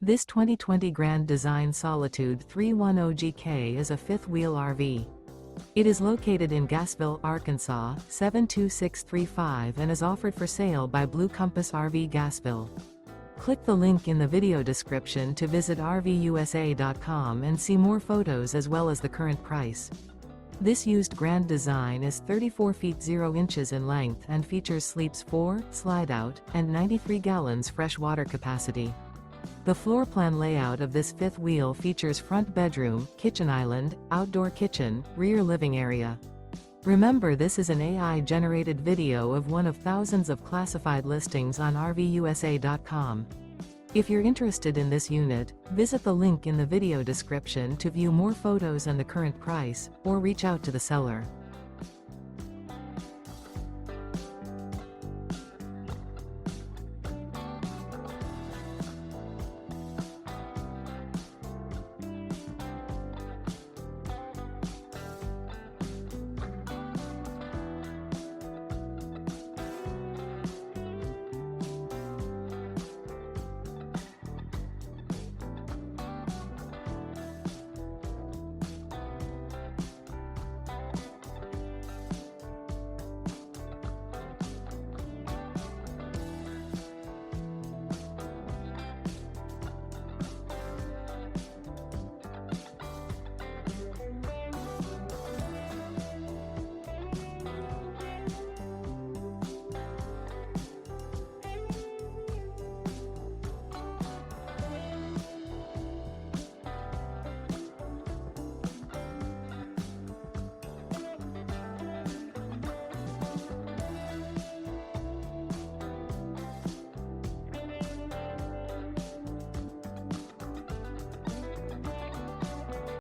This 2020 Grand Design Solitude 310GK is a fifth-wheel RV. It is located in Gassville, Arkansas, 72635 and is offered for sale by Blue Compass RV Gassville. Click the link in the video description to visit RVUSA.com and see more photos as well as the current price. This used Grand Design is 34 feet 0 inches in length and features sleeps 4, Slideout, and 93 gallons fresh water capacity. The floor plan layout of this fifth wheel features front bedroom, kitchen island, outdoor kitchen, rear living area. Remember, this is an AI-generated video of one of thousands of classified listings on RVUSA.com. If you're interested in this unit, visit the link in the video description to view more photos and the current price, or reach out to the seller.